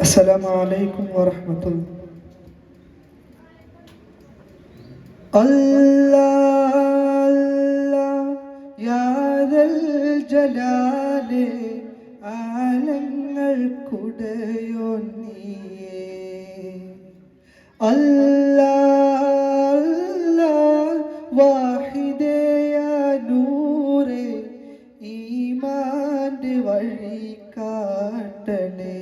السلام عليكم ورحمة الله. الله الله يا ذا الجلال ആലങ്ങൾക്കുടയോൻ നീയേ. അല്ലാഹ് അല്ലാഹ് വാഹിദേ യാ നൂറേ ഈമാന്റെ വഴി കാട്ടണേ.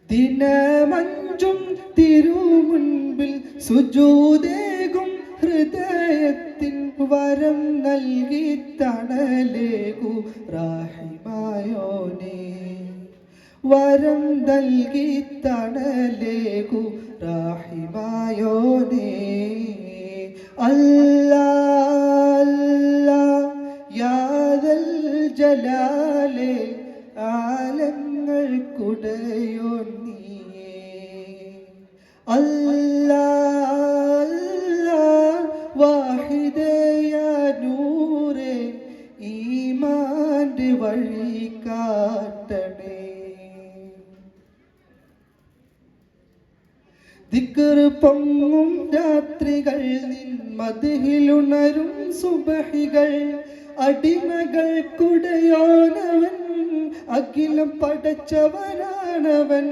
ദിനമഞ്ചും തിരുമുൻപിൽ സുജൂദേകും ഹൃദയത്തിൻ വരം നൽകി തണലേകു റാഹിമായോനേ. വരം നൽകി തണലേകു റാഹിമായോനേ. അല്ലാഹ് അല്ലാഹ് യാ ദൽ ജലാലേ ആലങ്ങൾക്കുടയോൻ നീയേ. അല്ലാഹ് അല്ലാഹ് വാഹിദേ യാ നൂറേ ഈമാന്റെ വഴി കാട്ടണേ. ദിക്ർ പൊങ്ങും രാത്രികൾ നിൻ മദ്ഹിലുണരും സുബഹികൾ അടിമകൾക്കുടയോനവൻ അഖിലം പടച്ചവനാണവൻ.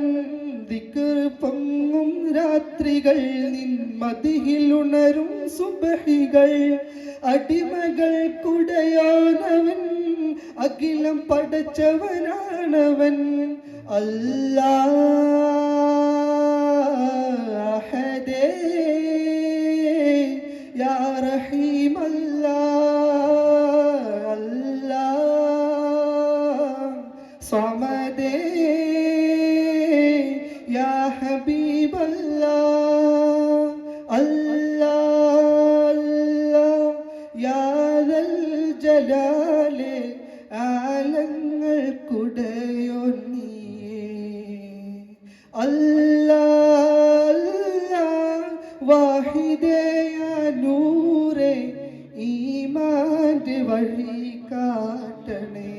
ദിക്ർ പൊങ്ങും രാത്രികൾ നിൻ മദ്ഹിലുണരും സുബഹികൾ അടിമകൾക്കുടയോനവൻ അഖിലം പടച്ചവനാണവൻ. അല്ലാഹ് അഹദേ യാ റഹീം അല്ലാഹ്. അല്ലാഹ് സമദേ യാ ഹബീബ് അല്ലാഹ്. അല്ലാഹ് അല്ലാഹ് യാ ദൽ ജലാലേ ആലങ്ങൾക്കുടയോൻ നീയേ. അല്ലാഹ് അല്ലാഹ് വാഹിദേ യാ നൂറേ ഈമാന്റെ വഴി കാട്ടണേ.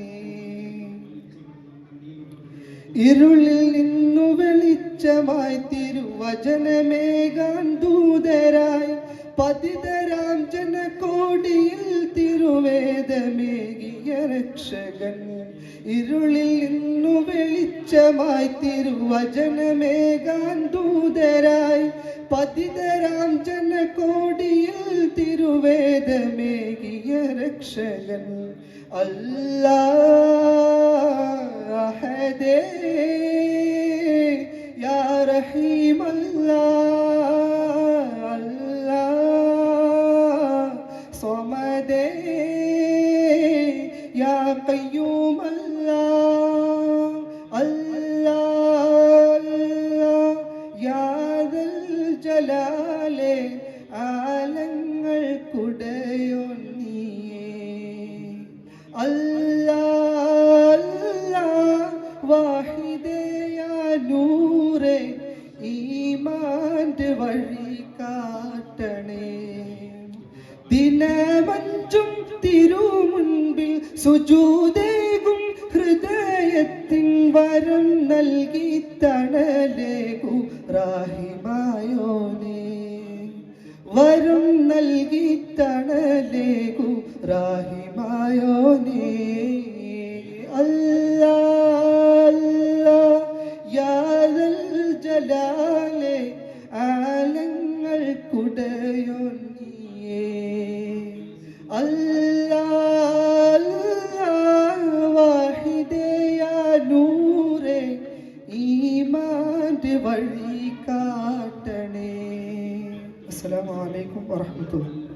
ഇരുളിൽ നിന്നു വെളിച്ചമായി തിരുവചനമേകാൻ ദൂതരായി പതിതരാം ജനകോടിയിൽ തിരുവേദമേകിയ രക്ഷകൻ. ഇരുളിൽ നിന്നു വെളിച്ചമായി തിരുവചനമേകാൻ ദൂതരായി പതിതരാം ജനകോടിയിൽ തിരുവേദമേകിയ രക്ഷകൻ. അല്ലാഹ് അഹദേ യാ റഹീം അല്ലാഹ്. അല്ലാഹ് സമദേ യാ ഖയ്യൂം അല്ലാഹ്. അല്ലാഹ് അല്ലാഹ് യാ ദൽ ജലാലേ ആലങ്ങൾക്കുടയോൻ നീയേ. അല്ലാഹ് അല്ലാഹ് വാഹിദേ യാ നൂറേ ഈമാന്റെ വഴി കാട്ടണേ. ദിനമഞ്ചും തിരുമുൻപിൽ സുജൂദേകും ഹൃദയത്തിൻ വരം നൽകി തണലേകു റാഹിമായോനേ. വരം നൽകി തണലേകു റാഹിമായോനേ. അല്ലാഹ് അല്ലാഹ് യാ ദൽ ജലാലേ ആലങ്ങൾക്കുടയോൻ നീയേ. അല്ലാഹ് അല്ലാഹ് വാഹിദേ യാ നൂറേ ഈമാന്റെ വഴി കാട്ടണേ. അസ്സലാമു അലൈക്കും വറഹ്മത്തുള്ളാഹി.